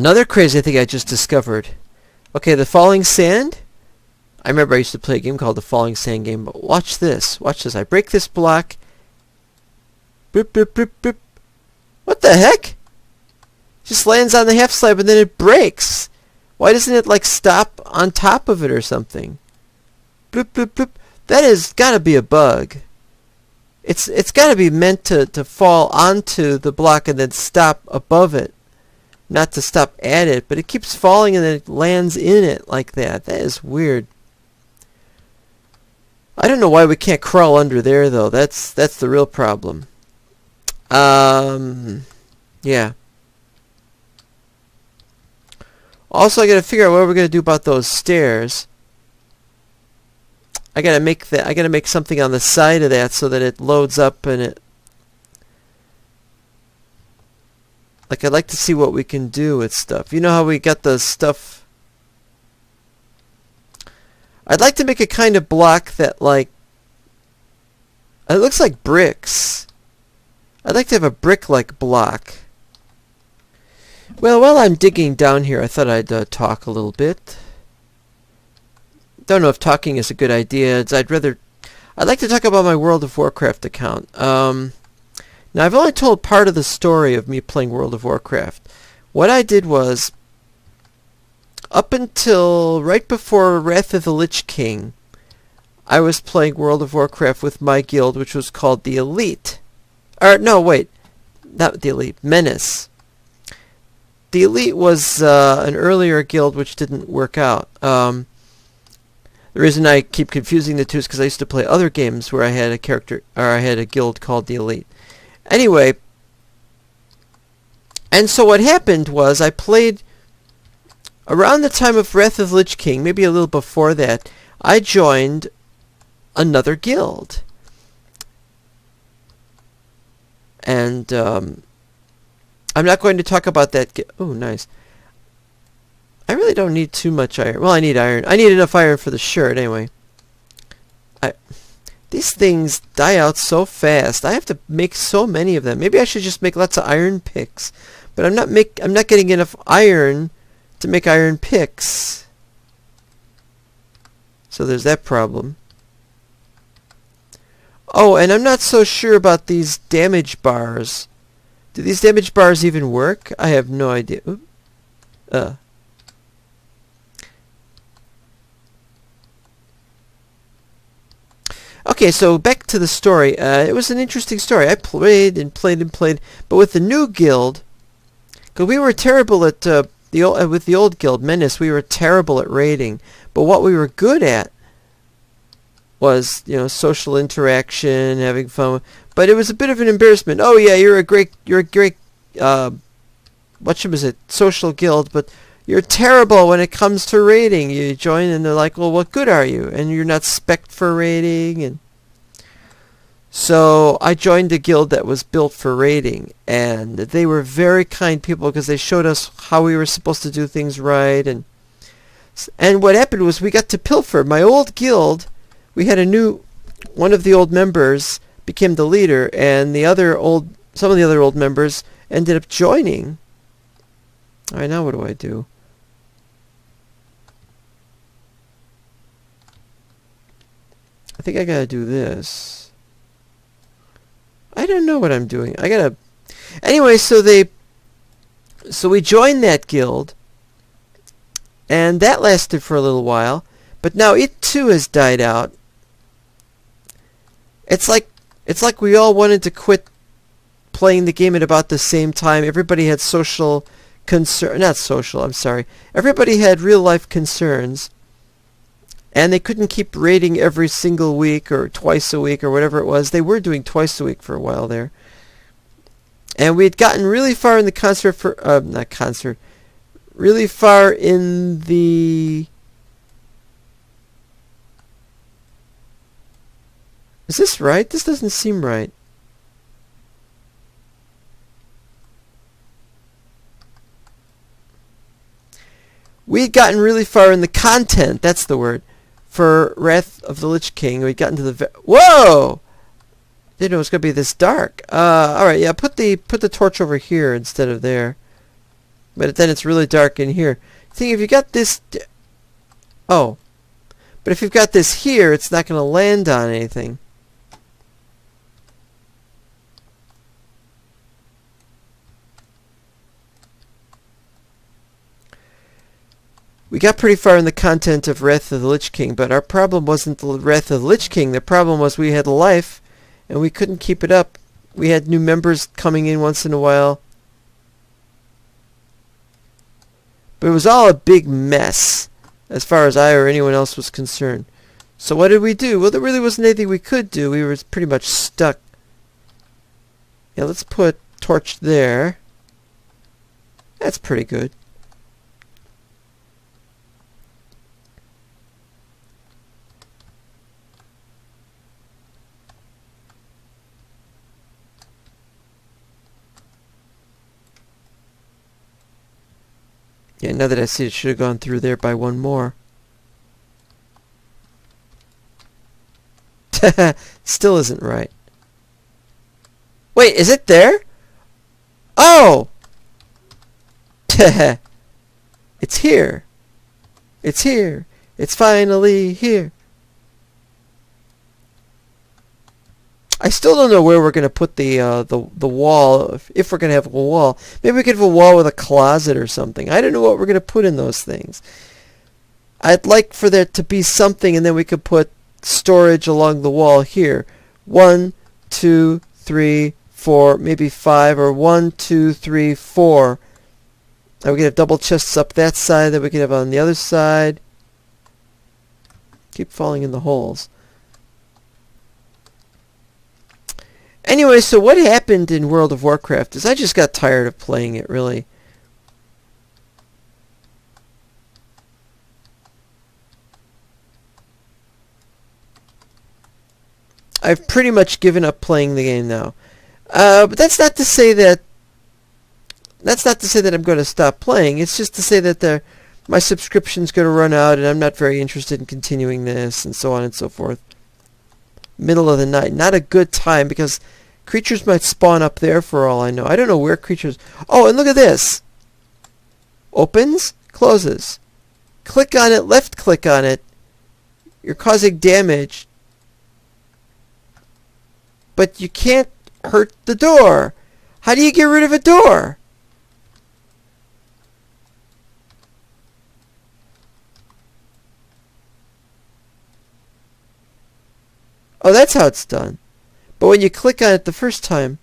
Another crazy thing I just discovered. Okay, the falling sand. I remember I used to play a game called the falling sand game, but watch this. Watch this. I break this block. Boop, boop, boop, boop. What the heck? Just lands on the half slab and then it breaks. Why doesn't it like stop on top of it or something? Bloop, bloop, bloop. That has got to be a bug. It's got to be meant to fall onto the block and then stop above it. Not to stop at it, but it keeps falling and then it lands in it like that. That is weird. I don't know why we can't crawl under there though. That's the real problem. Yeah. Also, I gotta figure out what we're gonna do about those stairs. I gotta make something on the side of that so that it loads up and it. Like, I'd like to see what we can do with stuff. You know how we got the stuff. I'd like to make a kind of block that like. It looks like bricks. I'd like to have a brick-like block. Well, while I'm digging down here, I thought I'd talk a little bit. Don't know if talking is a good idea. I'd like to talk about my World of Warcraft account. Now, I've only told part of the story of me playing World of Warcraft. What I did was, up until right before Wrath of the Lich King, I was playing World of Warcraft with my guild, which was called the Elite. Or, no, wait. Not the Elite. Menace. The Elite was an earlier guild which didn't work out. The reason I keep confusing the two is because I used to play other games where I had a character, or I had a guild called the Elite. Anyway, and so what happened was I played around the time of Wrath of the Lich King, maybe a little before that, I joined another guild. And I'm not going to talk about that. Oh, nice. I really don't need too much iron. Well, I need iron. I need enough iron for the shirt, anyway. These things die out so fast. I have to make so many of them. Maybe I should just make lots of iron picks. But I'm not getting enough iron to make iron picks. So there's that problem. Oh, and I'm not so sure about these damage bars. Do these damage bars even work? I have no idea. Oop. Okay, so back to the story. It was an interesting story. I played and played and played, but with the new guild, because we were terrible at with the old guild, Menace, we were terrible at raiding. But what we were good at was, social interaction, having fun. But it was a bit of an embarrassment. Oh yeah, you're a great, social guild, but you're terrible when it comes to raiding. You join and they're like, well, what good are you? And you're not spec'd for raiding. And so I joined a guild that was built for raiding. And they were very kind people because they showed us how we were supposed to do things right. And what happened was we got to pilfer. My old guild, we had one of the old members became the leader, and some of the other old members ended up joining. All right, now what do I do? I think I gotta do this. I don't know what I'm doing. Anyway, so we joined that guild, and that lasted for a little while, but now it too has died out. It's like we all wanted to quit playing the game at about the same time. Everybody had Everybody had real life concerns, and they couldn't keep raiding every single week or twice a week or whatever it was. They were doing twice a week for a while there. And we had gotten really far in the really far in the... Is this right? This doesn't seem right. We had gotten really far in the content, that's the word, for Wrath of the Lich King. We'd gotten to the... Whoa! Didn't know it was going to be this dark. Alright, yeah, put the torch over here instead of there. But then it's really dark in here. Think if you got this... Oh. But if you've got this here, it's not going to land on anything. We got pretty far in the content of Wrath of the Lich King, but our problem wasn't the Wrath of the Lich King. The problem was we had life, and we couldn't keep it up. We had new members coming in once in a while. But it was all a big mess, as far as I or anyone else was concerned. So what did we do? Well, there really wasn't anything we could do. We were pretty much stuck. Yeah, let's put torch there. That's pretty good. Yeah, now that I see it, should have gone through there by one more. Still isn't right. Wait, is it there? Oh! It's here. It's here. It's finally here. I still don't know where we're going to put the wall, if we're going to have a wall. Maybe we could have a wall with a closet or something. I don't know what we're going to put in those things. I'd like for there to be something, and then we could put storage along the wall here. 1, 2, 3, 4, maybe 5, or 1, 2, 3, 4. And we could have double chests up that side that we could have on the other side. Keep falling in the holes. Anyway, so what happened in World of Warcraft is I just got tired of playing it, really. I've pretty much given up playing the game now. But that's not to say that I'm going to stop playing. It's just to say that my subscription's going to run out and I'm not very interested in continuing this and so on and so forth. Middle of the night. Not a good time because creatures might spawn up there for all I know. I don't know where creatures... Oh, and look at this. Opens, closes. Click on it, left click on it. You're causing damage. But you can't hurt the door. How do you get rid of a door? Oh, that's how it's done. But when you click on it the first time...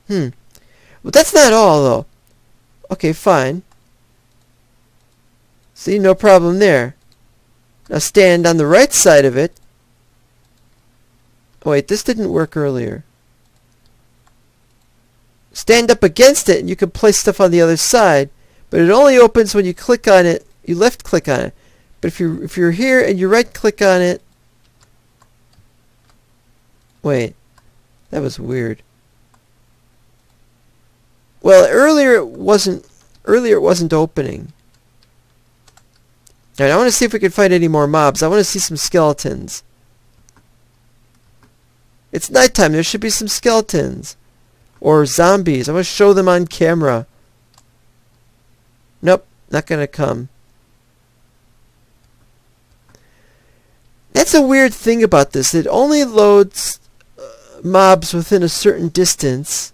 Well, that's not all, though. Okay, fine. See, no problem there. Now stand on the right side of it. Oh, wait, this didn't work earlier. Stand up against it, and you can place stuff on the other side. But it only opens when you click on it. You left click on it. But if you're here and you right click on it... Wait. That was weird. Well, earlier it wasn't opening. Alright, I want to see if we can find any more mobs. I want to see some skeletons. It's nighttime. There should be some skeletons. Or zombies. I want to show them on camera. Nope, not going to come. That's a weird thing about this. It only loads mobs within a certain distance.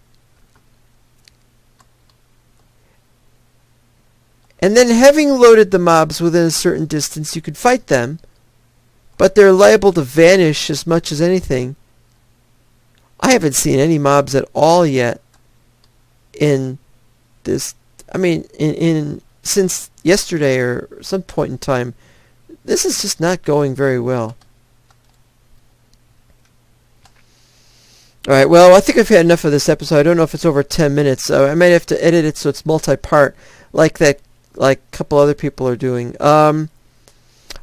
And then having loaded the mobs within a certain distance, you could fight them. But they're liable to vanish as much as anything. I haven't seen any mobs at all yet in this. I mean, since yesterday or some point in time. This is just not going very well. Alright, well, I think I've had enough of this episode. I don't know if it's over 10 minutes. So I might have to edit it so it's multi-part, like a couple other people are doing.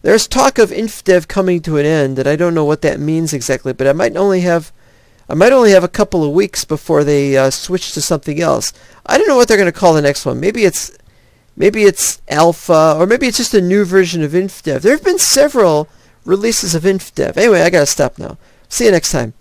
There's talk of Infdev coming to an end, and I don't know what that means exactly, but I might only have a couple of weeks before they switch to something else. I don't know what they're going to call the next one. Maybe it's alpha, or maybe it's just a new version of Infdev. There have been several releases of Infdev. Anyway, I gotta stop now. See you next time.